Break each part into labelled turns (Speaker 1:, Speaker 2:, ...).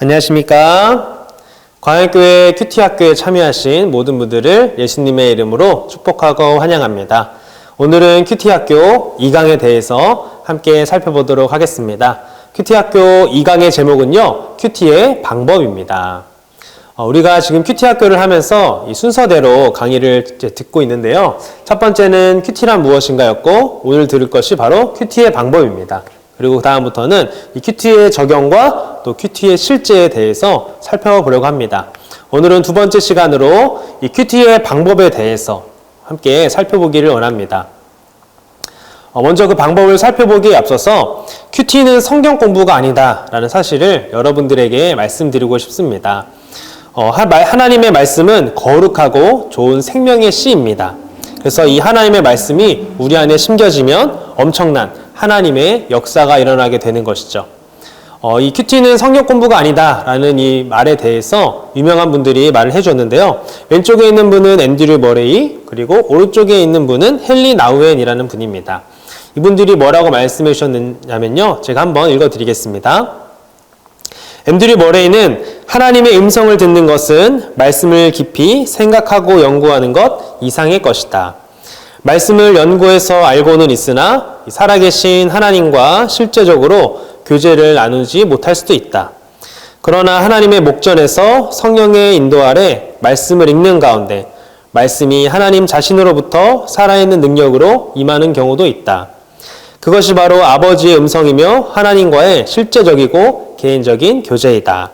Speaker 1: 안녕하십니까. 광양교회 큐티학교에 참여하신 모든 분들을 예수님의 이름으로 축복하고 환영합니다. 오늘은 큐티학교 2강에 대해서 함께 살펴보도록 하겠습니다. 큐티학교 2강의 제목은요, 큐티의 방법입니다. 우리가 지금 큐티학교를 하면서 이 순서대로 강의를 듣고 있는데요. 첫 번째는 큐티란 무엇인가였고, 오늘 들을 것이 바로 큐티의 방법입니다. 그리고 다음부터는 이 큐티의 적용과 또 큐티의 실제에 대해서 살펴보려고 합니다. 오늘은 두 번째 시간으로 이 큐티의 방법에 대해서 함께 살펴보기를 원합니다. 먼저 그 방법을 살펴보기에 앞서서 큐티는 성경 공부가 아니다라는 사실을 여러분들에게 말씀드리고 싶습니다. 하나님의 말씀은 거룩하고 좋은 생명의 씨입니다. 그래서 이 하나님의 말씀이 우리 안에 심겨지면 엄청난 하나님의 역사가 일어나게 되는 것이죠. 이 큐티는 성경 공부가 아니다라는 이 말에 대해서 유명한 분들이 말을 해줬는데요. 왼쪽에 있는 분은 앤드류 머레이, 그리고 오른쪽에 있는 분은 헨리 나우엔이라는 분입니다. 이분들이 뭐라고 말씀해 주셨냐면요. 제가 한번 읽어드리겠습니다. 앤드류 머레이는 하나님의 음성을 듣는 것은 말씀을 깊이 생각하고 연구하는 것 이상의 것이다. 말씀을 연구해서 알고는 있으나 살아계신 하나님과 실제적으로 교제를 나누지 못할 수도 있다. 그러나 하나님의 목전에서 성령의 인도 아래 말씀을 읽는 가운데 말씀이 하나님 자신으로부터 살아있는 능력으로 임하는 경우도 있다. 그것이 바로 아버지의 음성이며 하나님과의 실제적이고 개인적인 교제이다.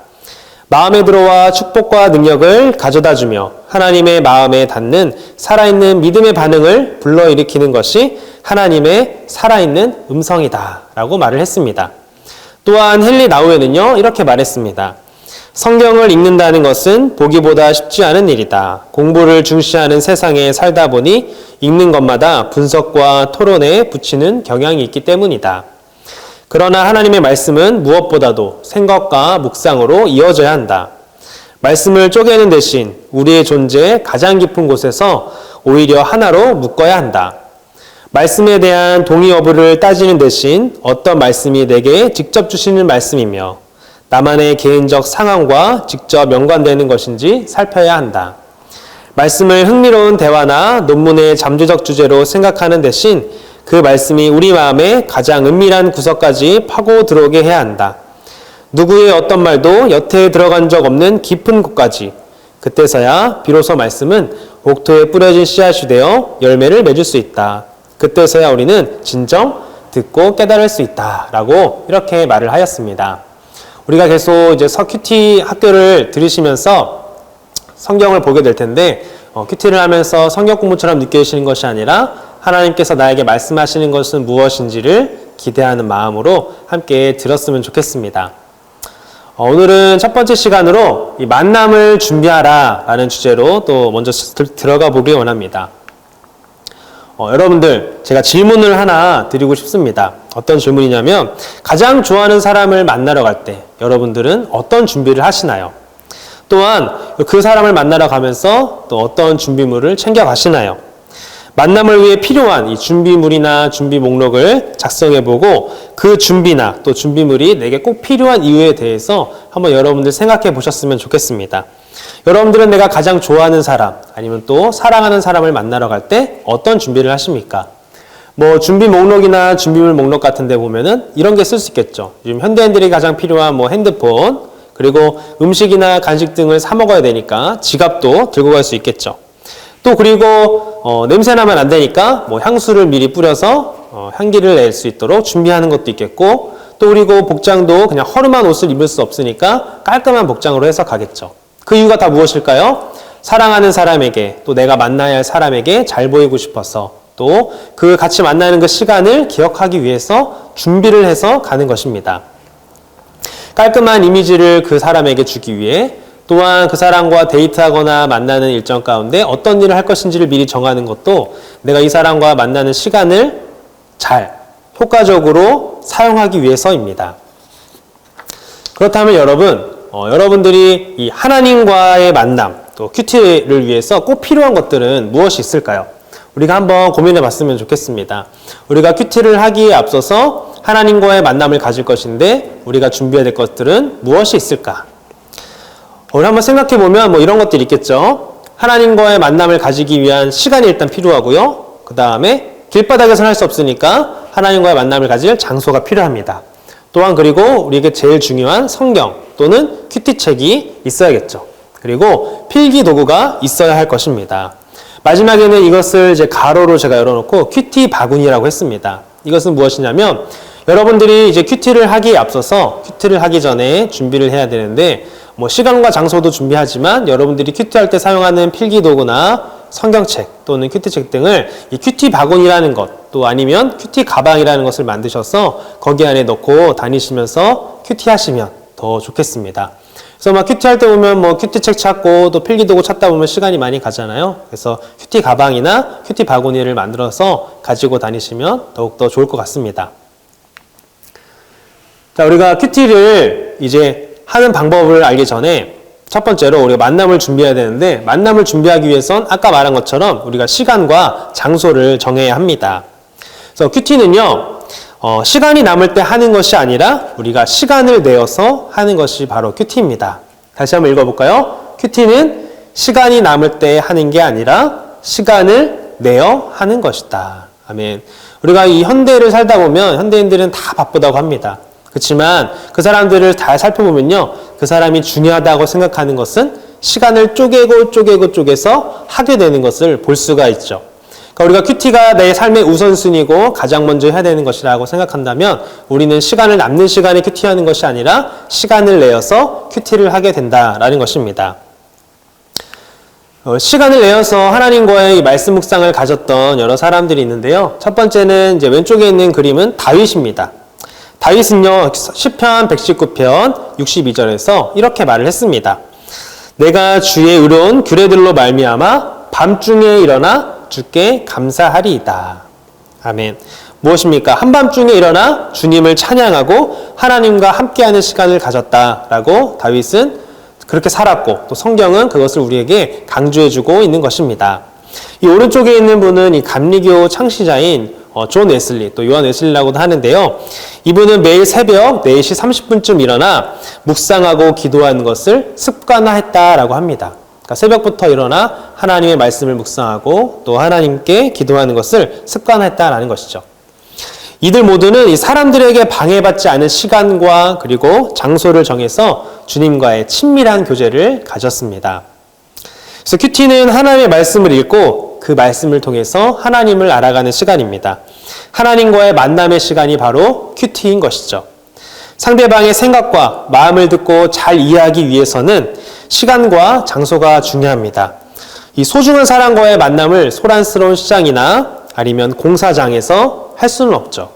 Speaker 1: 마음에 들어와 축복과 능력을 가져다주며 하나님의 마음에 닿는 살아있는 믿음의 반응을 불러일으키는 것이 하나님의 살아있는 음성이다 라고 말을 했습니다. 또한 헨리 나우엔은요, 이렇게 말했습니다. 성경을 읽는다는 것은 보기보다 쉽지 않은 일이다. 공부를 중시하는 세상에 살다 보니 읽는 것마다 분석과 토론에 붙이는 경향이 있기 때문이다. 그러나 하나님의 말씀은 무엇보다도 생각과 묵상으로 이어져야 한다. 말씀을 쪼개는 대신 우리의 존재의 가장 깊은 곳에서 오히려 하나로 묶어야 한다. 말씀에 대한 동의 여부를 따지는 대신 어떤 말씀이 내게 직접 주시는 말씀이며 나만의 개인적 상황과 직접 연관되는 것인지 살펴야 한다. 말씀을 흥미로운 대화나 논문의 잠재적 주제로 생각하는 대신 그 말씀이 우리 마음에 가장 은밀한 구석까지 파고 들어오게 해야 한다. 누구의 어떤 말도 여태에 들어간 적 없는 깊은 곳까지, 그때서야 비로소 말씀은 옥토에 뿌려진 씨앗이 되어 열매를 맺을 수 있다. 그때서야 우리는 진정 듣고 깨달을 수 있다 라고 이렇게 말을 하였습니다. 우리가 계속 이제 큐티 학교를 들으시면서 성경을 보게 될 텐데, 큐티를 하면서 성경 공부처럼 느껴지시는 것이 아니라 하나님께서 나에게 말씀하시는 것은 무엇인지를 기대하는 마음으로 함께 들었으면 좋겠습니다. 오늘은 첫 번째 시간으로 이 만남을 준비하라 라는 주제로 또 먼저 들어가 보기 원합니다. 여러분들, 제가 질문을 하나 드리고 싶습니다. 어떤 질문이냐면, 가장 좋아하는 사람을 만나러 갈 때 여러분들은 어떤 준비를 하시나요? 또한 그 사람을 만나러 가면서 또 어떤 준비물을 챙겨 가시나요? 만남을 위해 필요한 이 준비물이나 준비 목록을 작성해보고 그 준비나 또 준비물이 내게 꼭 필요한 이유에 대해서 한번 여러분들 생각해 보셨으면 좋겠습니다. 여러분들은 내가 가장 좋아하는 사람 아니면 또 사랑하는 사람을 만나러 갈 때 어떤 준비를 하십니까? 준비 목록이나 준비물 목록 같은 데 보면은 이런 게 쓸 수 있겠죠. 요즘 현대인들이 가장 필요한 핸드폰, 그리고 음식이나 간식 등을 사 먹어야 되니까 지갑도 들고 갈 수 있겠죠. 또 그리고 냄새 나면 안 되니까 향수를 미리 뿌려서 향기를 낼 수 있도록 준비하는 것도 있겠고, 또 그리고 복장도 그냥 허름한 옷을 입을 수 없으니까 깔끔한 복장으로 해서 가겠죠. 그 이유가 다 무엇일까요? 사랑하는 사람에게, 또 내가 만나야 할 사람에게 잘 보이고 싶어서, 또 그 같이 만나는 그 시간을 기억하기 위해서 준비를 해서 가는 것입니다. 깔끔한 이미지를 그 사람에게 주기 위해, 또한 그 사람과 데이트하거나 만나는 일정 가운데 어떤 일을 할 것인지를 미리 정하는 것도 내가 이 사람과 만나는 시간을 잘 효과적으로 사용하기 위해서입니다. 그렇다면 여러분들이 이 하나님과의 만남, 또 큐티를 위해서 꼭 필요한 것들은 무엇이 있을까요? 우리가 한번 고민해 봤으면 좋겠습니다. 우리가 큐티를 하기에 앞서서 하나님과의 만남을 가질 것인데 우리가 준비해야 될 것들은 무엇이 있을까? 우리 한번 생각해 보면 뭐 이런 것들이 있겠죠. 하나님과의 만남을 가지기 위한 시간이 일단 필요하고요. 그 다음에 길바닥에서는 할 수 없으니까 하나님과의 만남을 가질 장소가 필요합니다. 또한 그리고 우리에게 제일 중요한 성경 또는 큐티책이 있어야겠죠. 그리고 필기 도구가 있어야 할 것입니다. 마지막에는 이것을 이제 가로로 제가 열어놓고 큐티 바구니라고 했습니다. 이것은 무엇이냐면 여러분들이 이제 큐티를 하기에 앞서서 큐티를 하기 전에 준비를 해야 되는데 뭐 시간과 장소도 준비하지만 여러분들이 큐티할 때 사용하는 필기 도구나 성경책 또는 큐티책 등을 이 큐티 바구니라는 것 또 아니면 큐티 가방이라는 것을 만드셔서 거기 안에 넣고 다니시면서 큐티하시면 더 좋겠습니다. 그래서 막 큐티할 때 보면 뭐 큐티책 찾고 또 필기도구 찾다 보면 시간이 많이 가잖아요. 그래서 큐티 가방이나 큐티 바구니를 만들어서 가지고 다니시면 더욱더 좋을 것 같습니다. 자, 우리가 큐티를 이제 하는 방법을 알기 전에 첫 번째로 우리가 만남을 준비해야 되는데 만남을 준비하기 위해선 아까 말한 것처럼 우리가 시간과 장소를 정해야 합니다. 그래서 큐티는요, 시간이 남을 때 하는 것이 아니라 우리가 시간을 내어서 하는 것이 바로 큐티입니다. 다시 한번 읽어볼까요? 큐티는 시간이 남을 때 하는 게 아니라 시간을 내어 하는 것이다. 아멘. 우리가 이 현대를 살다 보면 현대인들은 다 바쁘다고 합니다. 그렇지만 그 사람들을 다 살펴보면요, 그 사람이 중요하다고 생각하는 것은 시간을 쪼개서 하게 되는 것을 볼 수가 있죠. 그러니까 우리가 큐티가 내 삶의 우선순위고 가장 먼저 해야 되는 것이라고 생각한다면 우리는 시간을 남는 시간에 큐티하는 것이 아니라 시간을 내어서 큐티를 하게 된다라는 것입니다. 시간을 내어서 하나님과의 말씀 묵상을 가졌던 여러 사람들이 있는데요. 첫 번째는 이제 왼쪽에 있는 그림은 다윗입니다. 다윗은요, 시편 119편 62절에서 이렇게 말을 했습니다. 내가 주의 의로운 규례들로 말미암아 밤중에 일어나 주께 감사하리이다. 아멘. 무엇입니까? 한밤중에 일어나 주님을 찬양하고 하나님과 함께하는 시간을 가졌다라고 다윗은 그렇게 살았고 또 성경은 그것을 우리에게 강조해주고 있는 것입니다. 이 오른쪽에 있는 분은 이 감리교 창시자인 존 웨슬리, 또 요한 웨슬리라고도 하는데요. 이분은 매일 새벽 4시 30분쯤 일어나 묵상하고 기도하는 것을 습관화했다라고 합니다. 그러니까 새벽부터 일어나 하나님의 말씀을 묵상하고 또 하나님께 기도하는 것을 습관화했다라는 것이죠. 이들 모두는 이 사람들에게 방해받지 않은 시간과 그리고 장소를 정해서 주님과의 친밀한 교제를 가졌습니다. 그래서 큐티는 하나님의 말씀을 읽고 그 말씀을 통해서 하나님을 알아가는 시간입니다. 하나님과의 만남의 시간이 바로 큐티인 것이죠. 상대방의 생각과 마음을 듣고 잘 이해하기 위해서는 시간과 장소가 중요합니다. 이 소중한 사람과의 만남을 소란스러운 시장이나 아니면 공사장에서 할 수는 없죠.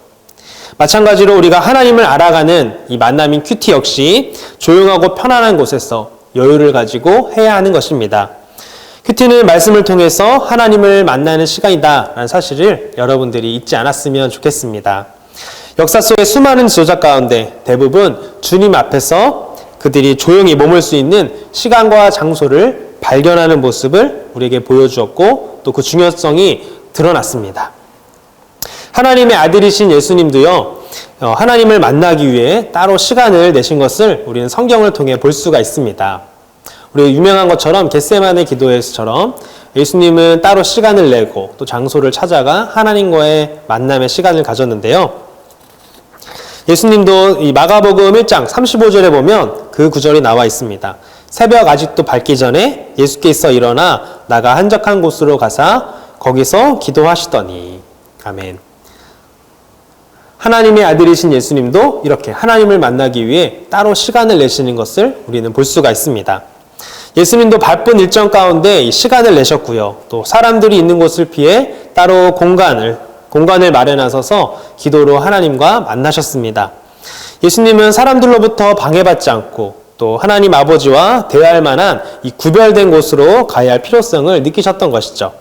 Speaker 1: 마찬가지로 우리가 하나님을 알아가는 이 만남인 큐티 역시 조용하고 편안한 곳에서 여유를 가지고 해야 하는 것입니다. 큐티는 말씀을 통해서 하나님을 만나는 시간이다라는 사실을 여러분들이 잊지 않았으면 좋겠습니다. 역사 속의 수많은 지도자 가운데 대부분 주님 앞에서 그들이 조용히 머물 수 있는 시간과 장소를 발견하는 모습을 우리에게 보여주었고 또 그 중요성이 드러났습니다. 하나님의 아들이신 예수님도요, 하나님을 만나기 위해 따로 시간을 내신 것을 우리는 성경을 통해 볼 수가 있습니다. 우리 유명한 것처럼 겟세마네 기도에서처럼 예수님은 따로 시간을 내고 또 장소를 찾아가 하나님과의 만남의 시간을 가졌는데요. 예수님도 이 마가복음 1장 35절에 보면 그 구절이 나와 있습니다. 새벽 아직도 밝기 전에 예수께서 일어나 나가 한적한 곳으로 가사 거기서 기도하시더니. 아멘. 하나님의 아들이신 예수님도 이렇게 하나님을 만나기 위해 따로 시간을 내시는 것을 우리는 볼 수가 있습니다. 예수님도 바쁜 일정 가운데 시간을 내셨고요. 또 사람들이 있는 곳을 피해 따로 공간을 마련하셔서 기도로 하나님과 만나셨습니다. 예수님은 사람들로부터 방해받지 않고 또 하나님 아버지와 대화할 만한 이 구별된 곳으로 가야 할 필요성을 느끼셨던 것이죠.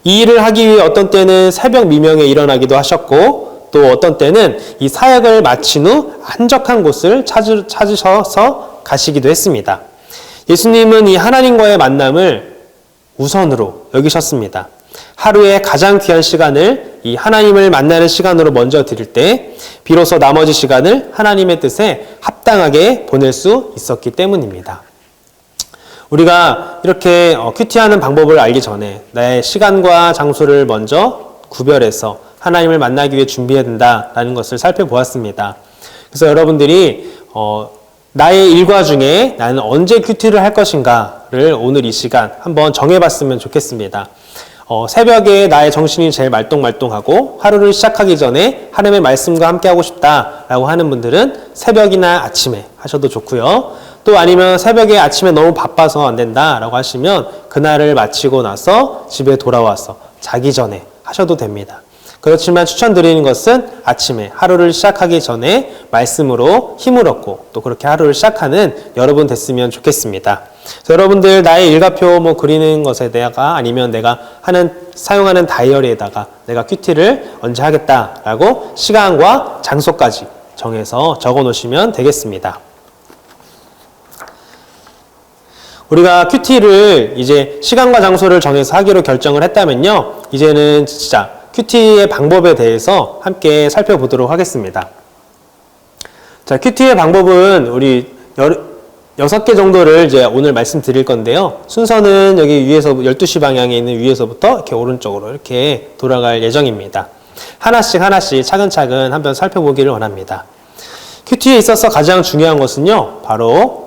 Speaker 1: 이 일을 하기 위해 어떤 때는 새벽 미명에 일어나기도 하셨고 또 어떤 때는 이 사역을 마친 후 한적한 곳을 찾으셔서 가시기도 했습니다. 예수님은 이 하나님과의 만남을 우선으로 여기셨습니다. 하루에 가장 귀한 시간을 이 하나님을 만나는 시간으로 먼저 드릴 때 비로소 나머지 시간을 하나님의 뜻에 합당하게 보낼 수 있었기 때문입니다. 우리가 이렇게 큐티하는 방법을 알기 전에 나의 시간과 장소를 먼저 구별해서 하나님을 만나기 위해 준비해야 된다라는 것을 살펴보았습니다. 그래서 여러분들이 나의 일과 중에 나는 언제 큐티를 할 것인가를 오늘 이 시간 한번 정해봤으면 좋겠습니다. 새벽에 나의 정신이 제일 말똥말똥하고 하루를 시작하기 전에 하나님의 말씀과 함께하고 싶다라고 하는 분들은 새벽이나 아침에 하셔도 좋고요. 또 아니면 새벽에 아침에 너무 바빠서 안 된다라고 하시면 그날을 마치고 나서 집에 돌아와서 자기 전에 하셔도 됩니다. 그렇지만 추천드리는 것은 아침에 하루를 시작하기 전에 말씀으로 힘을 얻고 또 그렇게 하루를 시작하는 여러분 됐으면 좋겠습니다. 여러분들 나의 일과표 그리는 것에다가 아니면 내가 사용하는 다이어리에다가 내가 큐티를 언제 하겠다라고 시간과 장소까지 정해서 적어 놓으시면 되겠습니다. 우리가 큐티를 이제 시간과 장소를 정해서 하기로 결정을 했다면요. 이제는 진짜 큐티의 방법에 대해서 함께 살펴보도록 하겠습니다. 자, 큐티의 방법은 우리 6개 정도를 이제 오늘 말씀드릴 건데요. 순서는 여기 위에서 12시 방향에 있는 위에서부터 이렇게 오른쪽으로 이렇게 돌아갈 예정입니다. 하나씩 차근차근 한번 살펴보기를 원합니다. 큐티에 있어서 가장 중요한 것은요, 바로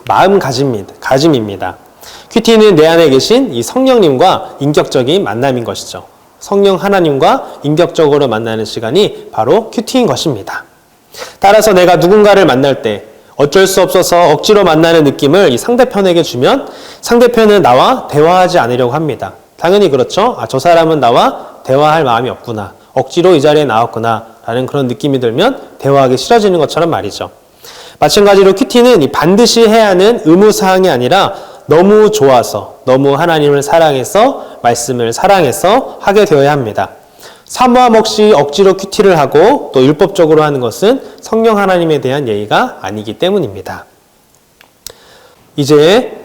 Speaker 1: 마음가짐입니다. 큐티는 내 안에 계신 이 성령님과 인격적인 만남인 것이죠. 성령 하나님과 인격적으로 만나는 시간이 바로 큐티인 것입니다. 따라서 내가 누군가를 만날 때 어쩔 수 없어서 억지로 만나는 느낌을 이 상대편에게 주면 상대편은 나와 대화하지 않으려고 합니다. 당연히 그렇죠. 저 사람은 나와 대화할 마음이 없구나. 억지로 이 자리에 나왔구나. 라는 그런 느낌이 들면 대화하기 싫어지는 것처럼 말이죠. 마찬가지로 큐티는 반드시 해야 하는 의무사항이 아니라 너무 좋아서, 너무 하나님을 사랑해서, 말씀을 사랑해서 하게 되어야 합니다. 사모함 없이 억지로 큐티를 하고 또 율법적으로 하는 것은 성령 하나님에 대한 예의가 아니기 때문입니다. 이제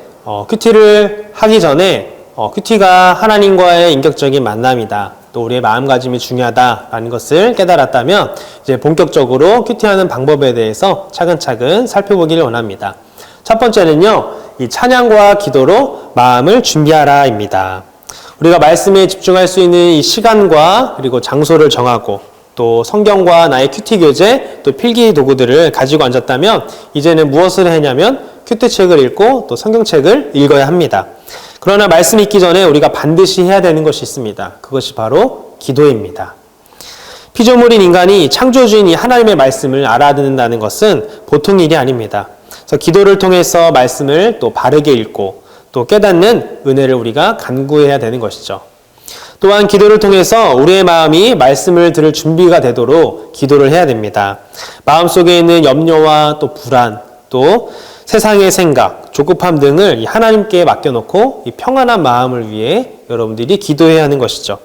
Speaker 1: 큐티를 하기 전에 큐티가 하나님과의 인격적인 만남이다. 또 우리의 마음가짐이 중요하다라는 것을 깨달았다면 이제 본격적으로 큐티하는 방법에 대해서 차근차근 살펴보기를 원합니다. 첫 번째는요, 이 찬양과 기도로 마음을 준비하라입니다. 우리가 말씀에 집중할 수 있는 이 시간과 그리고 장소를 정하고 또 성경과 나의 큐티 교재 또 필기 도구들을 가지고 앉았다면 이제는 무엇을 하냐면 큐티 책을 읽고 또 성경책을 읽어야 합니다. 그러나 말씀 읽기 전에 우리가 반드시 해야 되는 것이 있습니다. 그것이 바로 기도입니다. 피조물인 인간이 창조주인 이 하나님의 말씀을 알아듣는다는 것은 보통 일이 아닙니다. 그래서 기도를 통해서 말씀을 또 바르게 읽고 또 깨닫는 은혜를 우리가 간구해야 되는 것이죠. 또한 기도를 통해서 우리의 마음이 말씀을 들을 준비가 되도록 기도를 해야 됩니다. 마음속에 있는 염려와 또 불안, 또 세상의 생각, 조급함 등을 하나님께 맡겨놓고 이 평안한 마음을 위해 여러분들이 기도해야 하는 것이죠.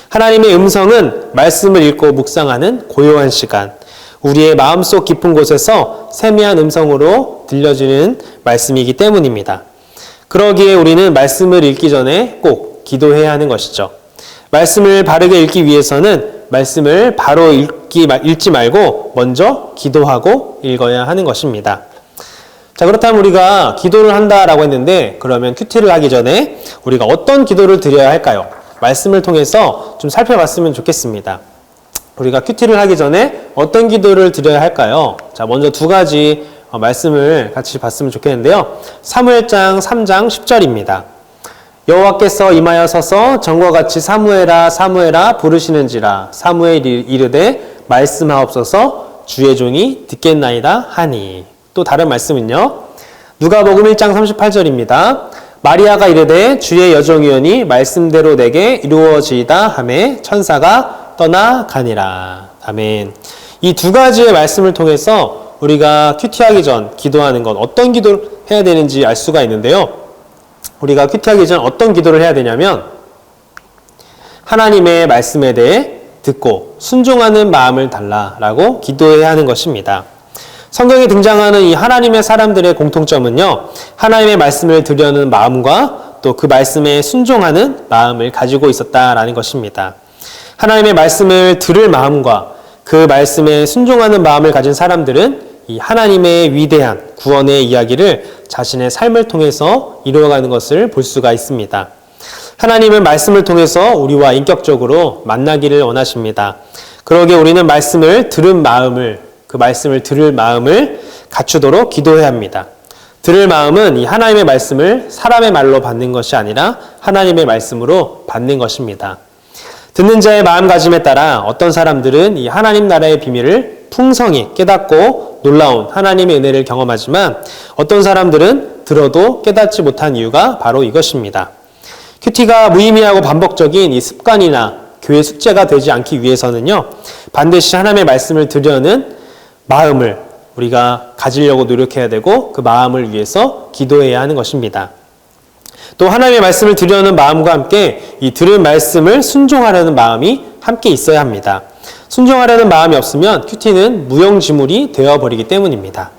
Speaker 1: 하나님의 음성은 말씀을 읽고 묵상하는 고요한 시간, 우리의 마음속 깊은 곳에서 세미한 음성으로 들려지는 말씀이기 때문입니다. 그러기에 우리는 말씀을 읽기 전에 꼭 기도해야 하는 것이죠. 말씀을 바르게 읽기 위해서는 말씀을 바로 읽지 말고 먼저 기도하고 읽어야 하는 것입니다. 자, 그렇다면 우리가 기도를 한다라고 했는데 그러면 큐티를 하기 전에 우리가 어떤 기도를 드려야 할까요? 말씀을 통해서 좀 살펴봤으면 좋겠습니다. 우리가 큐티를 하기 전에 어떤 기도를 드려야 할까요? 자, 먼저 두 가지 말씀을 같이 봤으면 좋겠는데요. 사무엘장 3장 10절입니다. 여호와께서 임하여 서서 전과 같이 사무엘아 사무엘아 부르시는지라 사무엘이 이르되 말씀하옵소서 주의 종이 듣겠나이다 하니. 또 다른 말씀은요. 누가복음 1장 38절입니다. 마리아가 이르되 주의 여종이오니 말씀대로 내게 이루어지이다 하매 천사가 떠나가니라. 아멘. 이 두 가지의 말씀을 통해서 우리가 큐티하기 전 기도하는 것, 어떤 기도를 해야 되는지 알 수가 있는데요. 우리가 큐티하기 전 어떤 기도를 해야 되냐면 하나님의 말씀에 대해 듣고 순종하는 마음을 달라라고 기도해야 하는 것입니다. 성경에 등장하는 이 하나님의 사람들의 공통점은요, 하나님의 말씀을 들으려는 마음과 또 그 말씀에 순종하는 마음을 가지고 있었다라는 것입니다. 하나님의 말씀을 들을 마음과 그 말씀에 순종하는 마음을 가진 사람들은 이 하나님의 위대한 구원의 이야기를 자신의 삶을 통해서 이루어가는 것을 볼 수가 있습니다. 하나님은 말씀을 통해서 우리와 인격적으로 만나기를 원하십니다. 그러기에 우리는 말씀을 들은 마음을, 그 말씀을 들을 마음을 갖추도록 기도해야 합니다. 들을 마음은 이 하나님의 말씀을 사람의 말로 받는 것이 아니라 하나님의 말씀으로 받는 것입니다. 듣는 자의 마음가짐에 따라 어떤 사람들은 이 하나님 나라의 비밀을 풍성히 깨닫고 놀라운 하나님의 은혜를 경험하지만 어떤 사람들은 들어도 깨닫지 못한 이유가 바로 이것입니다. 큐티가 무의미하고 반복적인 이 습관이나 교회 숙제가 되지 않기 위해서는요, 반드시 하나님의 말씀을 들으려는 마음을 우리가 가지려고 노력해야 되고 그 마음을 위해서 기도해야 하는 것입니다. 또 하나님의 말씀을 들으려는 마음과 함께 이 들은 말씀을 순종하려는 마음이 함께 있어야 합니다. 순종하려는 마음이 없으면 큐티는 무용지물이 되어버리기 때문입니다.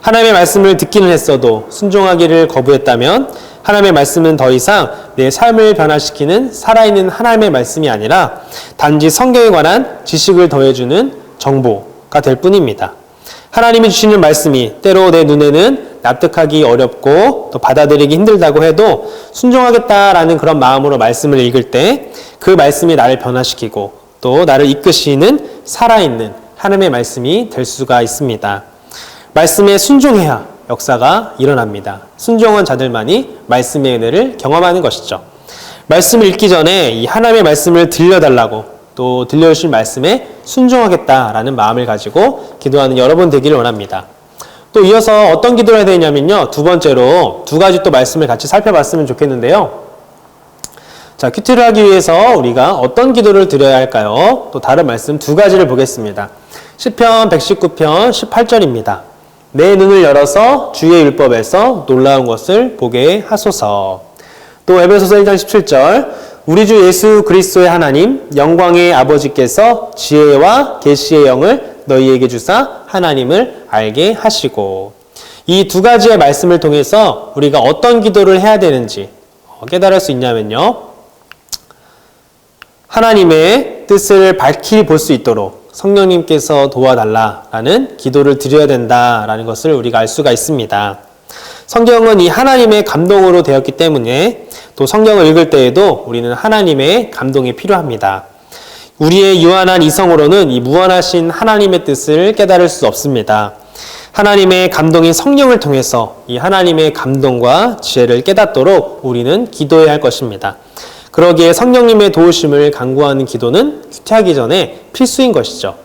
Speaker 1: 하나님의 말씀을 듣기는 했어도 순종하기를 거부했다면 하나님의 말씀은 더 이상 내 삶을 변화시키는 살아있는 하나님의 말씀이 아니라 단지 성경에 관한 지식을 더해주는 정보가 될 뿐입니다. 하나님이 주시는 말씀이 때로 내 눈에는 납득하기 어렵고 또 받아들이기 힘들다고 해도 순종하겠다라는 그런 마음으로 말씀을 읽을 때 그 말씀이 나를 변화시키고 또 나를 이끄시는 살아있는 하나님의 말씀이 될 수가 있습니다. 말씀에 순종해야 역사가 일어납니다. 순종한 자들만이 말씀의 은혜를 경험하는 것이죠. 말씀을 읽기 전에 이 하나님의 말씀을 들려달라고 또 들려주신 말씀에 순종하겠다라는 마음을 가지고 기도하는 여러분 되기를 원합니다. 또 이어서 어떤 기도를 해야 되냐면요. 두 번째로 두 가지 또 말씀을 같이 살펴봤으면 좋겠는데요. 자, 큐티를 하기 위해서 우리가 어떤 기도를 드려야 할까요? 또 다른 말씀 두 가지를 보겠습니다. 시편 119편 18절입니다. 내 눈을 열어서 주의 율법에서 놀라운 것을 보게 하소서. 또 에베소서 1장 17절 우리 주 예수 그리스도의 하나님 영광의 아버지께서 지혜와 계시의 영을 너희에게 주사 하나님을 알게 하시고. 이 두 가지의 말씀을 통해서 우리가 어떤 기도를 해야 되는지 깨달을 수 있냐면요. 하나님의 뜻을 밝히 볼 수 있도록 성령님께서 도와달라라는 기도를 드려야 된다라는 것을 우리가 알 수가 있습니다. 성경은 이 하나님의 감동으로 되었기 때문에 또 성경을 읽을 때에도 우리는 하나님의 감동이 필요합니다. 우리의 유한한 이성으로는 이 무한하신 하나님의 뜻을 깨달을 수 없습니다. 하나님의 감동인 성령을 통해서 이 하나님의 감동과 지혜를 깨닫도록 우리는 기도해야 할 것입니다. 그러기에 성령님의 도우심을 간구하는 기도는 큐티하기 전에 필수인 것이죠.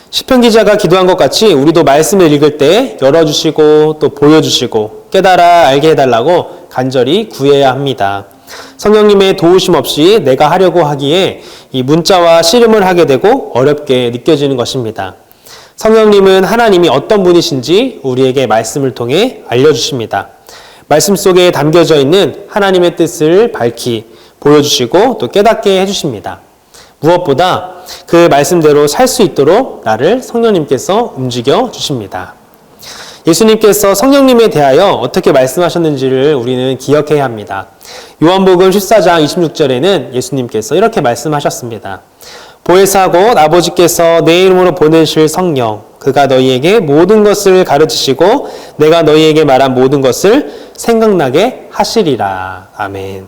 Speaker 1: 시편 기자가 기도한 것 같이 우리도 말씀을 읽을 때 열어주시고 또 보여주시고 깨달아 알게 해달라고 간절히 구해야 합니다. 성령님의 도우심 없이 내가 하려고 하기에 이 문자와 씨름을 하게 되고 어렵게 느껴지는 것입니다. 성령님은 하나님이 어떤 분이신지 우리에게 말씀을 통해 알려주십니다. 말씀 속에 담겨져 있는 하나님의 뜻을 밝히 보여주시고 또 깨닫게 해주십니다. 무엇보다 그 말씀대로 살 수 있도록 나를 성령님께서 움직여 주십니다. 예수님께서 성령님에 대하여 어떻게 말씀하셨는지를 우리는 기억해야 합니다. 요한복음 14장 26절에는 예수님께서 이렇게 말씀하셨습니다. 보혜사 곧 아버지께서 내 이름으로 보내실 성령 그가 너희에게 모든 것을 가르치시고 내가 너희에게 말한 모든 것을 생각나게 하시리라. 아멘.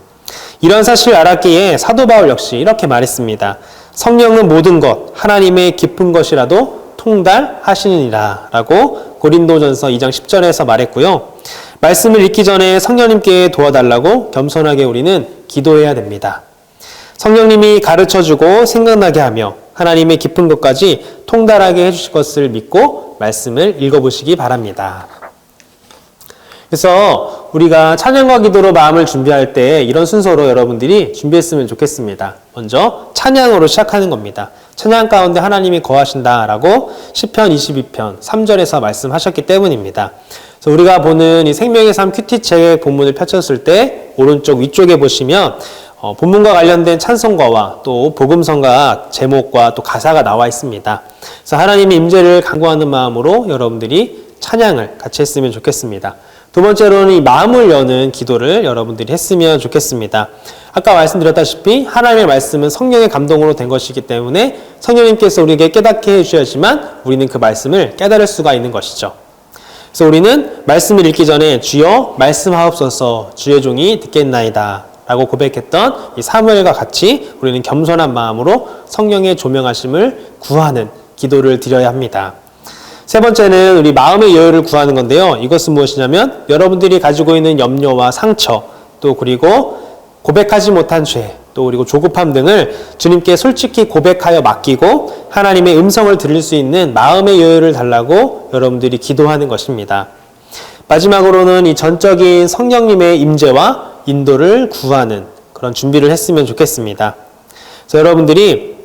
Speaker 1: 이런 사실을 알았기에 사도 바울 역시 이렇게 말했습니다. 성령은 모든 것, 하나님의 깊은 것이라도 통달하시느니라 라고 고린도전서 2장 10절에서 말했고요. 말씀을 읽기 전에 성령님께 도와달라고 겸손하게 우리는 기도해야 됩니다. 성령님이 가르쳐주고 생각나게 하며 하나님의 깊은 것까지 통달하게 해주실 것을 믿고 말씀을 읽어보시기 바랍니다. 그래서 우리가 찬양과 기도로 마음을 준비할 때 이런 순서로 여러분들이 준비했으면 좋겠습니다. 먼저 찬양으로 시작하는 겁니다. 찬양 가운데 하나님이 거하신다라고 시편 22편 3절에서 말씀하셨기 때문입니다. 그래서 우리가 보는 이 생명의 삶 큐티책 본문을 펼쳤을 때 오른쪽 위쪽에 보시면 본문과 관련된 찬송가와 또 복음성가 제목과 또 가사가 나와 있습니다. 그래서 하나님의 임재를 간구하는 마음으로 여러분들이 찬양을 같이 했으면 좋겠습니다. 두 번째로는 이 마음을 여는 기도를 여러분들이 했으면 좋겠습니다. 아까 말씀드렸다시피 하나님의 말씀은 성령의 감동으로 된 것이기 때문에 성령님께서 우리에게 깨닫게 해주셔야지만 우리는 그 말씀을 깨달을 수가 있는 것이죠. 그래서 우리는 말씀을 읽기 전에 주여 말씀하옵소서 주의 종이 듣겠나이다 라고 고백했던 이 사무엘과 같이 우리는 겸손한 마음으로 성령의 조명하심을 구하는 기도를 드려야 합니다. 세 번째는 우리 마음의 여유를 구하는 건데요. 이것은 무엇이냐면 여러분들이 가지고 있는 염려와 상처, 또 그리고 고백하지 못한 죄, 또 그리고 조급함 등을 주님께 솔직히 고백하여 맡기고 하나님의 음성을 들을 수 있는 마음의 여유를 달라고 여러분들이 기도하는 것입니다. 마지막으로는 이 전적인 성령님의 임재와 인도를 구하는 그런 준비를 했으면 좋겠습니다. 그래서 여러분들이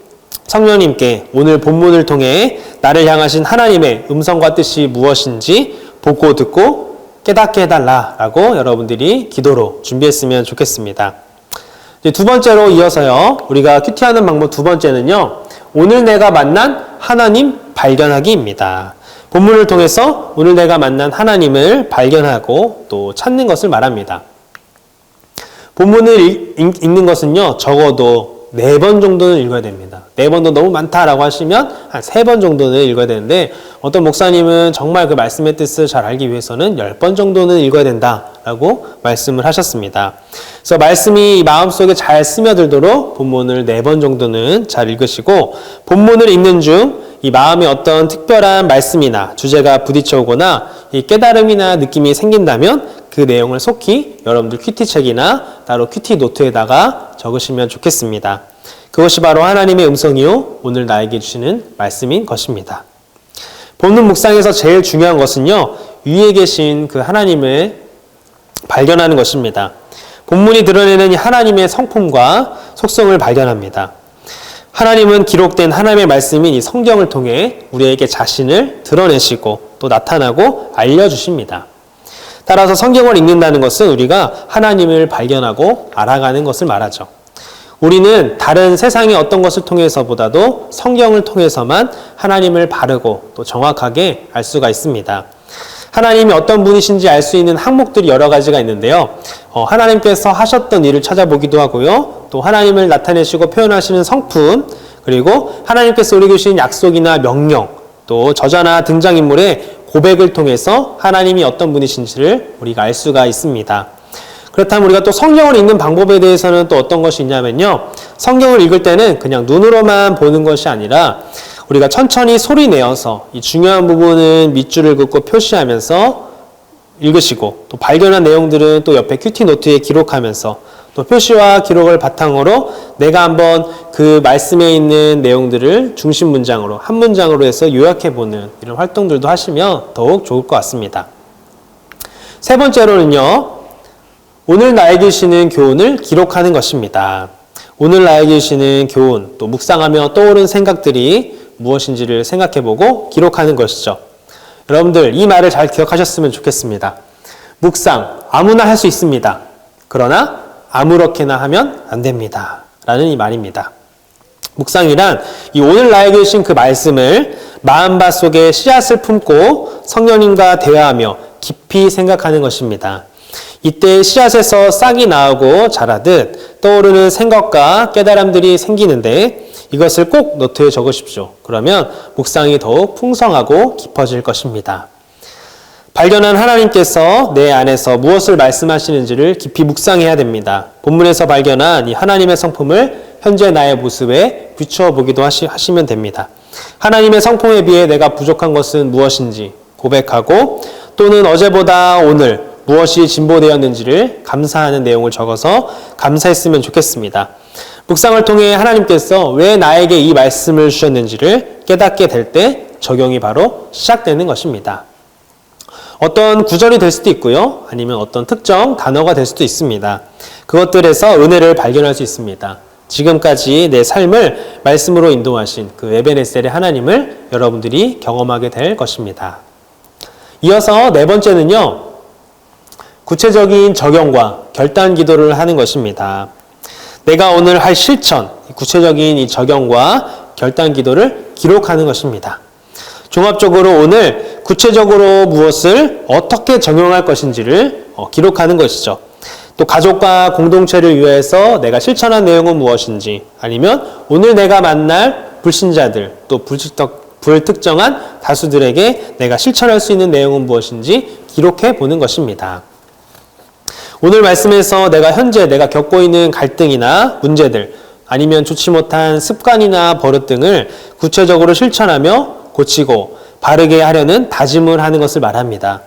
Speaker 1: 성령님께 오늘 본문을 통해 나를 향하신 하나님의 음성과 뜻이 무엇인지 보고 듣고 깨닫게 해달라라고 여러분들이 기도로 준비했으면 좋겠습니다. 이제 두 번째로 이어서요. 우리가 큐티하는 방법 두 번째는요. 오늘 내가 만난 하나님 발견하기입니다. 본문을 통해서 오늘 내가 만난 하나님을 발견하고 또 찾는 것을 말합니다. 본문을 읽는 것은요. 적어도 4번 정도는 읽어야 됩니다. 4번도 너무 많다라고 하시면 한 3번 정도는 읽어야 되는데 어떤 목사님은 정말 그 말씀의 뜻을 잘 알기 위해서는 10번 정도는 읽어야 된다라고 말씀을 하셨습니다. 그래서 말씀이 마음속에 잘 스며들도록 본문을 4번 정도는 잘 읽으시고 본문을 읽는 중 이 마음에 어떤 특별한 말씀이나 주제가 부딪혀 오거나 이 깨달음이나 느낌이 생긴다면 그 내용을 속히 여러분들 큐티책이나 따로 큐티 노트에다가 적으시면 좋겠습니다. 그것이 바로 하나님의 음성이요 오늘 나에게 주시는 말씀인 것입니다. 본문 묵상에서 제일 중요한 것은요 위에 계신 그 하나님을 발견하는 것입니다. 본문이 드러내는 이 하나님의 성품과 속성을 발견합니다. 하나님은 기록된 하나님의 말씀인 이 성경을 통해 우리에게 자신을 드러내시고 또 나타나고 알려주십니다. 따라서 성경을 읽는다는 것은 우리가 하나님을 발견하고 알아가는 것을 말하죠. 우리는 다른 세상의 어떤 것을 통해서보다도 성경을 통해서만 하나님을 바르고 또 정확하게 알 수가 있습니다. 하나님이 어떤 분이신지 알 수 있는 항목들이 여러 가지가 있는데요. 하나님께서 하셨던 일을 찾아보기도 하고요. 또 하나님을 나타내시고 표현하시는 성품, 그리고 하나님께서 우리에게 주신 약속이나 명령, 또 저자나 등장인물의 고백을 통해서 하나님이 어떤 분이신지를 우리가 알 수가 있습니다. 그렇다면 우리가 또 성경을 읽는 방법에 대해서는 또 어떤 것이 있냐면요. 성경을 읽을 때는 그냥 눈으로만 보는 것이 아니라 우리가 천천히 소리 내어서 이 중요한 부분은 밑줄을 긋고 표시하면서 읽으시고 또 발견한 내용들은 또 옆에 큐티 노트에 기록하면서 또 표시와 기록을 바탕으로 내가 한번 그 말씀에 있는 내용들을 중심 문장으로 한 문장으로 해서 요약해보는 이런 활동들도 하시면 더욱 좋을 것 같습니다. 세 번째로는요. 오늘 나에게 주시는 교훈을 기록하는 것입니다. 오늘 나에게 주시는 교훈, 또 묵상하며 떠오른 생각들이 무엇인지를 생각해보고 기록하는 것이죠. 여러분들 이 말을 잘 기억하셨으면 좋겠습니다. 묵상 아무나 할 수 있습니다. 그러나 아무렇게나 하면 안 됩니다. 라는 이 말입니다. 묵상이란 이 오늘 나에게 주신 그 말씀을 마음밭 속에 씨앗을 품고 성령님과 대화하며 깊이 생각하는 것입니다. 이때 씨앗에서 싹이 나오고 자라듯 떠오르는 생각과 깨달음들이 생기는데 이것을 꼭 노트에 적으십시오. 그러면 묵상이 더욱 풍성하고 깊어질 것입니다. 발견한 하나님께서 내 안에서 무엇을 말씀하시는지를 깊이 묵상해야 됩니다. 본문에서 발견한 이 하나님의 성품을 현재 나의 모습에 비추어 보기도 하시면 됩니다. 하나님의 성품에 비해 내가 부족한 것은 무엇인지 고백하고 또는 어제보다 오늘 무엇이 진보되었는지를 감사하는 내용을 적어서 감사했으면 좋겠습니다. 묵상을 통해 하나님께서 왜 나에게 이 말씀을 주셨는지를 깨닫게 될 때 적용이 바로 시작되는 것입니다. 어떤 구절이 될 수도 있고요. 아니면 어떤 특정 단어가 될 수도 있습니다. 그것들에서 은혜를 발견할 수 있습니다. 지금까지 내 삶을 말씀으로 인도하신 그 에베네셀의 하나님을 여러분들이 경험하게 될 것입니다. 이어서 네 번째는요. 구체적인 적용과 결단 기도를 하는 것입니다. 내가 오늘 할 실천, 구체적인 이 적용과 결단 기도를 기록하는 것입니다. 종합적으로 오늘 구체적으로 무엇을 어떻게 적용할 것인지를 기록하는 것이죠. 또 가족과 공동체를 위해서 내가 실천한 내용은 무엇인지 아니면 오늘 내가 만날 불신자들 또 불특정한 다수들에게 내가 실천할 수 있는 내용은 무엇인지 기록해 보는 것입니다. 오늘 말씀에서 내가 겪고 있는 갈등이나 문제들, 아니면 좋지 못한 습관이나 버릇 등을 구체적으로 실천하며 고치고 바르게 하려는 다짐을 하는 것을 말합니다.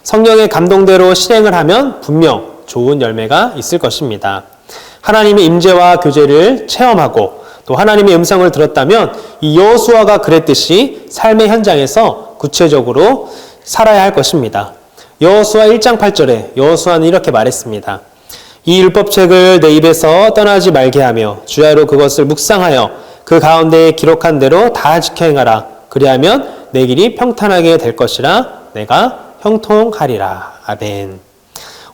Speaker 1: 성령의 감동대로 실행을 하면 분명 좋은 열매가 있을 것입니다. 하나님의 임재와 교제를 체험하고 또 하나님의 음성을 들었다면 이 여호수아가 그랬듯이 삶의 현장에서 구체적으로 살아야 할 것입니다. 여호수아 1장 8절에 여호수아는 이렇게 말했습니다. 이 율법책을 내 입에서 떠나지 말게 하며 주야로 그것을 묵상하여 그 가운데에 기록한 대로 다 지켜 행하라. 그리하면 내 길이 평탄하게 될 것이라 내가 형통하리라. 아멘.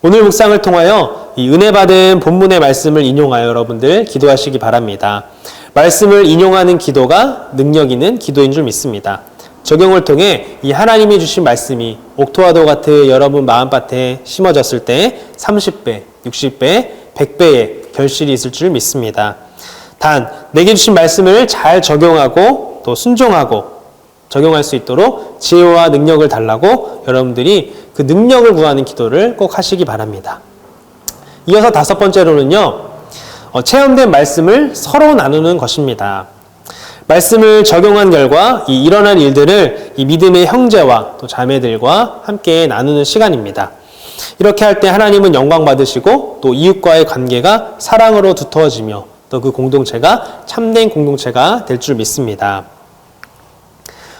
Speaker 1: 오늘 묵상을 통하여 이 은혜 받은 본문의 말씀을 인용하여 여러분들 기도하시기 바랍니다. 말씀을 인용하는 기도가 능력 있는 기도인 줄 믿습니다. 적용을 통해 이 하나님이 주신 말씀이 옥토와도 같은 여러분 마음밭에 심어졌을 때 30배, 60배, 100배의 결실이 있을 줄 믿습니다. 단, 내게 주신 말씀을 잘 적용하고 또 순종하고 적용할 수 있도록 지혜와 능력을 달라고 여러분들이 그 능력을 구하는 기도를 꼭 하시기 바랍니다. 이어서 5번째로는요, 체험된 말씀을 서로 나누는 것입니다. 말씀을 적용한 결과 이 일어난 일들을 이 믿음의 형제와 또 자매들과 함께 나누는 시간입니다. 이렇게 할 때 하나님은 영광 받으시고 또 이웃과의 관계가 사랑으로 두터워지며 또 그 공동체가 참된 공동체가 될 줄 믿습니다.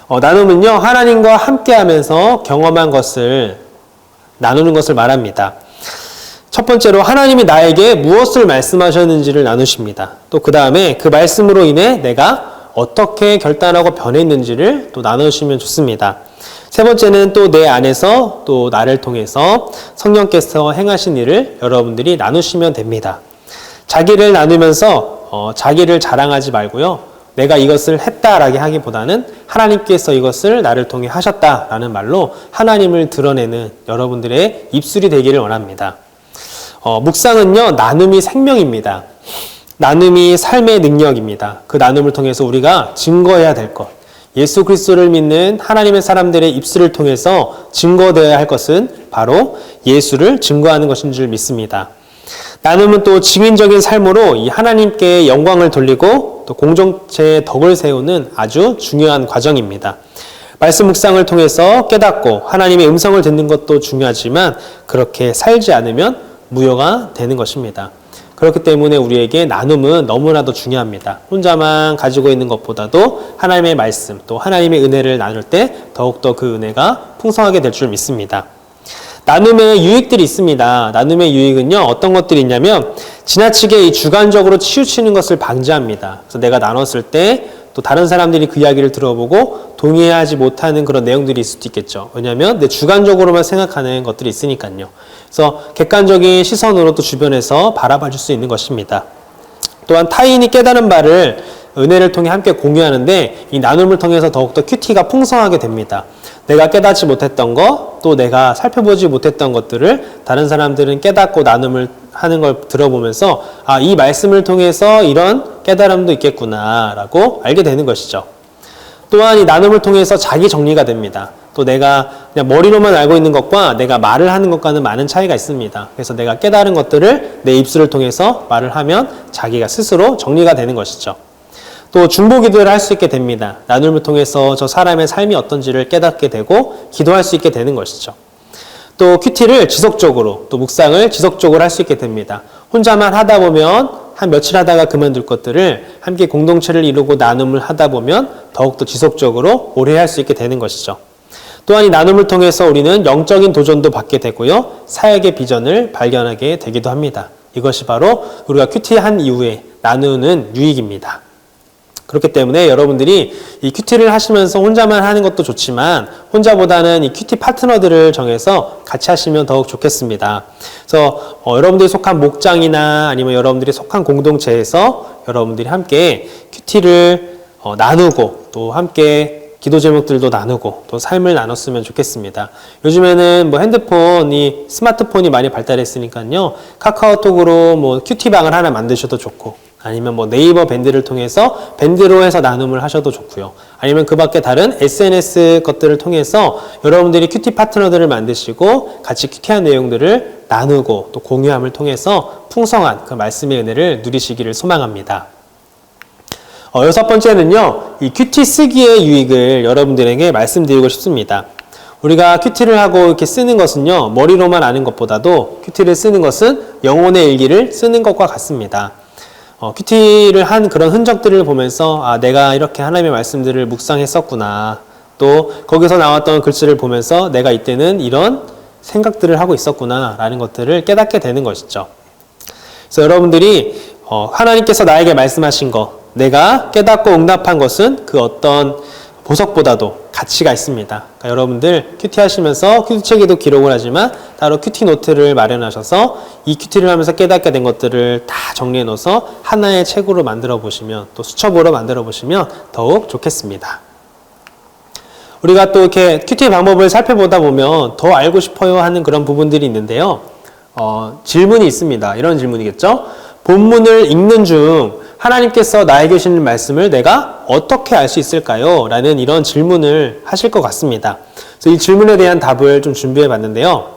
Speaker 1: 나눔은요, 하나님과 함께하면서 경험한 것을 나누는 것을 말합니다. 첫 번째로 하나님이 나에게 무엇을 말씀하셨는지를 나누십니다. 또 그 다음에 그 말씀으로 인해 내가 어떻게 결단하고 변했는지를 또 나누시면 좋습니다. 세 번째는 또 내 안에서 또 나를 통해서 성령께서 행하신 일을 여러분들이 나누시면 됩니다. 자기를 나누면서 자기를 자랑하지 말고요. 내가 이것을 했다라고 하기보다는 하나님께서 이것을 나를 통해 하셨다라는 말로 하나님을 드러내는 여러분들의 입술이 되기를 원합니다. 묵상은요, 나눔이 생명입니다. 나눔이 삶의 능력입니다. 그 나눔을 통해서 우리가 증거해야 될 것, 예수 그리스도를 믿는 하나님의 사람들의 입술을 통해서 증거되어야 할 것은 바로 예수를 증거하는 것인 줄 믿습니다. 나눔은 또 증인적인 삶으로 이 하나님께 영광을 돌리고 또 공동체의 덕을 세우는 아주 중요한 과정입니다. 말씀 묵상을 통해서 깨닫고 하나님의 음성을 듣는 것도 중요하지만 그렇게 살지 않으면 무효가 되는 것입니다. 그렇기 때문에 우리에게 나눔은 너무나도 중요합니다. 혼자만 가지고 있는 것보다도 하나님의 말씀 또 하나님의 은혜를 나눌 때 더욱더 그 은혜가 풍성하게 될 줄 믿습니다. 나눔의 유익들이 있습니다. 나눔의 유익은요, 어떤 것들이 있냐면 지나치게 이 주관적으로 치우치는 것을 방지합니다. 그래서 내가 나눴을 때 또 다른 사람들이 그 이야기를 들어보고 동의하지 못하는 그런 내용들이 있을 수도 있겠죠. 왜냐하면 내 주관적으로만 생각하는 것들이 있으니까요. 그래서 객관적인 시선으로 또 주변에서 바라봐 줄 수 있는 것입니다. 또한 타인이 깨달은 바를 은혜를 통해 함께 공유하는데 이 나눔을 통해서 더욱더 큐티가 풍성하게 됩니다. 내가 깨닫지 못했던 것, 또 내가 살펴보지 못했던 것들을 다른 사람들은 깨닫고 나눔을 하는 걸 들어보면서 아, 이 말씀을 통해서 이런 깨달음도 있겠구나 라고 알게 되는 것이죠. 또한 이 나눔을 통해서 자기 정리가 됩니다. 또 내가 그냥 머리로만 알고 있는 것과 내가 말을 하는 것과는 많은 차이가 있습니다. 그래서 내가 깨달은 것들을 내 입술을 통해서 말을 하면 자기가 스스로 정리가 되는 것이죠. 또 중보기도를 할 수 있게 됩니다. 나눔을 통해서 저 사람의 삶이 어떤지를 깨닫게 되고 기도할 수 있게 되는 것이죠. 또 큐티를 지속적으로 또 묵상을 지속적으로 할 수 있게 됩니다. 혼자만 하다 보면 한 며칠 하다가 그만둘 것들을 함께 공동체를 이루고 나눔을 하다 보면 더욱더 지속적으로 오래 할 수 있게 되는 것이죠. 또한 이 나눔을 통해서 우리는 영적인 도전도 받게 되고요. 사역의 비전을 발견하게 되기도 합니다. 이것이 바로 우리가 큐티한 이후에 나누는 유익입니다. 그렇기 때문에 여러분들이 이 큐티를 하시면서 혼자만 하는 것도 좋지만 혼자보다는 이 큐티 파트너들을 정해서 같이 하시면 더욱 좋겠습니다. 그래서 여러분들이 속한 목장이나 아니면 여러분들이 속한 공동체에서 여러분들이 함께 큐티를 나누고 또 함께 기도 제목들도 나누고 또 삶을 나눴으면 좋겠습니다. 요즘에는 뭐 핸드폰이 스마트폰이 많이 발달했으니까요. 카카오톡으로 뭐 큐티방을 하나 만드셔도 좋고 아니면 뭐 네이버 밴드를 통해서 밴드로 해서 나눔을 하셔도 좋고요. 아니면 그 밖에 다른 SNS 것들을 통해서 여러분들이 큐티 파트너들을 만드시고 같이 큐티한 내용들을 나누고 또 공유함을 통해서 풍성한 그 말씀의 은혜를 누리시기를 소망합니다. 여섯 번째는요, 이 큐티 쓰기의 유익을 여러분들에게 말씀드리고 싶습니다. 우리가 큐티를 하고 이렇게 쓰는 것은요, 머리로만 아는 것보다도 큐티를 쓰는 것은 영혼의 일기를 쓰는 것과 같습니다. 큐티를 한 그런 흔적들을 보면서 아, 내가 이렇게 하나님의 말씀들을 묵상했었구나. 또 거기서 나왔던 글씨를 보면서 내가 이때는 이런 생각들을 하고 있었구나 라는 것들을 깨닫게 되는 것이죠. 그래서 여러분들이 하나님께서 나에게 말씀하신 것, 내가 깨닫고 응답한 것은 그 어떤 보석보다도 가치가 있습니다. 그러니까 여러분들 큐티 하시면서 큐티책에도 기록을 하지만 따로 큐티 노트를 마련하셔서 이 큐티를 하면서 깨닫게 된 것들을 다 정리해 놓아서 하나의 책으로 만들어 보시면 또 수첩으로 만들어 보시면 더욱 좋겠습니다. 우리가 또 이렇게 큐티의 방법을 살펴보다 보면 더 알고 싶어요 하는 그런 부분들이 있는데요. 질문이 있습니다. 이런 질문이겠죠. 본문을 읽는 중 하나님께서 나에게 주시는 말씀을 내가 어떻게 알 수 있을까요? 라는 이런 질문을 하실 것 같습니다. 그래서 이 질문에 대한 답을 좀 준비해 봤는데요.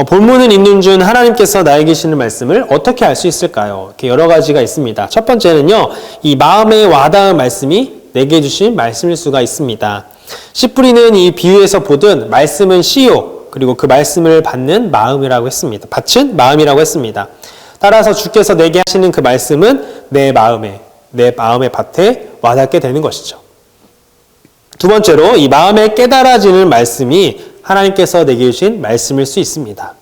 Speaker 1: 본문을 읽는 중 하나님께서 나에게 주시는 말씀을 어떻게 알 수 있을까요? 이렇게 여러 가지가 있습니다. 첫 번째는요, 이 마음에 와닿은 말씀이 내게 주신 말씀일 수가 있습니다. 씨 뿌리는 이 비유에서 보듯 말씀은 씨요, 그리고 그 말씀을 받는 마음이라고 했습니다. 받친 마음이라고 했습니다. 따라서 주께서 내게 하시는 그 말씀은 내 마음의 밭에 와닿게 되는 것이죠. 두 번째로 이 마음에 깨달아지는 말씀이 하나님께서 내게 주신 말씀일 수 있습니다.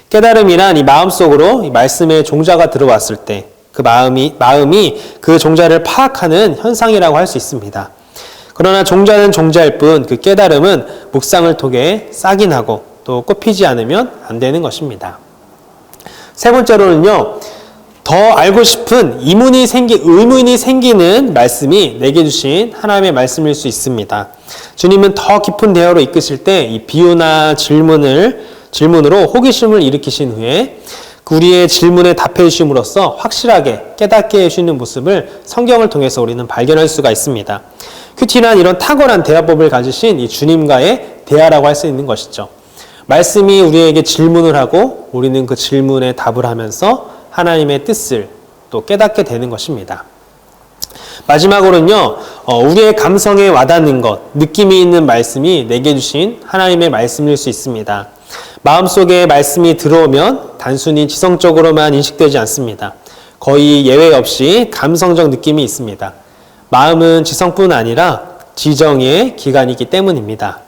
Speaker 1: 깨달음이란 이 마음속으로 이 말씀의 종자가 들어왔을 때 그 마음이 그 종자를 파악하는 현상이라고 할 수 있습니다. 그러나 종자는 종자일 뿐 그 깨달음은 묵상을 통해 싹이 나고 또 꽃피지 않으면 안 되는 것입니다. 세 번째로는요, 더 알고 싶은 의문이 생기는 말씀이 내게 주신 하나님의 말씀일 수 있습니다. 주님은 더 깊은 대화로 이끄실 때 이 비유나 질문으로 호기심을 일으키신 후에 우리의 질문에 답해 주심으로써 확실하게 깨닫게 해주시는 모습을 성경을 통해서 우리는 발견할 수가 있습니다. 큐티란 이런 탁월한 대화법을 가지신 이 주님과의 대화라고 할 수 있는 것이죠. 말씀이 우리에게 질문을 하고 우리는 그 질문에 답을 하면서 하나님의 뜻을 또 깨닫게 되는 것입니다. 마지막으로는요, 우리의 감성에 와닿는 것, 느낌이 있는 말씀이 내게 주신 하나님의 말씀일 수 있습니다. 마음속에 말씀이 들어오면 단순히 지성적으로만 인식되지 않습니다. 거의 예외 없이 감성적 느낌이 있습니다. 마음은 지성뿐 아니라 지정의 기관이기 때문입니다.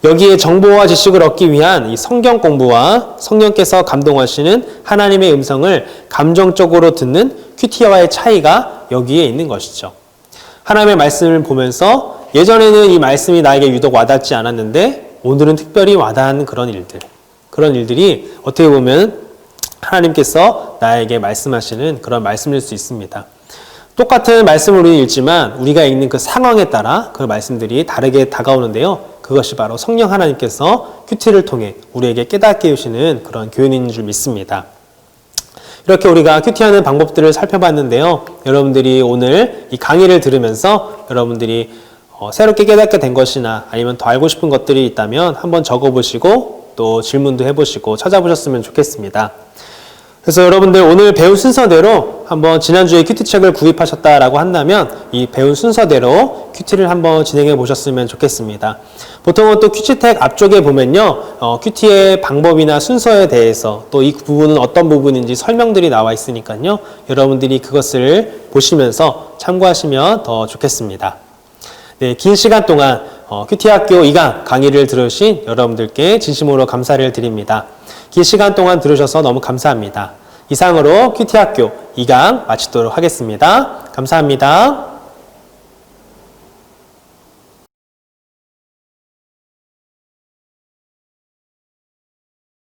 Speaker 1: 여기에 정보와 지식을 얻기 위한 이 성경 공부와 성령께서 감동하시는 하나님의 음성을 감정적으로 듣는 큐티와의 차이가 여기에 있는 것이죠. 하나님의 말씀을 보면서 예전에는 이 말씀이 나에게 유독 와닿지 않았는데 오늘은 특별히 와닿는 그런 일들이 어떻게 보면 하나님께서 나에게 말씀하시는 그런 말씀일 수 있습니다. 똑같은 말씀을 우리는 읽지만 우리가 읽는 그 상황에 따라 그 말씀들이 다르게 다가오는데요. 그것이 바로 성령 하나님께서 큐티를 통해 우리에게 깨닫게 해주시는 그런 교훈인 줄 믿습니다. 이렇게 우리가 큐티하는 방법들을 살펴봤는데요. 여러분들이 오늘 이 강의를 들으면서 여러분들이 새롭게 깨닫게 된 것이나 아니면 더 알고 싶은 것들이 있다면 한번 적어보시고 또 질문도 해보시고 찾아보셨으면 좋겠습니다. 그래서 여러분들 오늘 배운 순서대로 한번 지난주에 큐티책을 구입하셨다라고 한다면 이 배운 순서대로 큐티를 한번 진행해 보셨으면 좋겠습니다. 보통은 또 큐티책 앞쪽에 보면요, 큐티의 방법이나 순서에 대해서 또 이 부분은 어떤 부분인지 설명들이 나와 있으니까요, 여러분들이 그것을 보시면서 참고하시면 더 좋겠습니다. 네, 긴 시간 동안 큐티학교 2강 강의를 들으신 여러분들께 진심으로 감사를 드립니다. 긴 시간 동안 들으셔서 너무 감사합니다. 이상으로 큐티학교 2강 마치도록 하겠습니다. 감사합니다.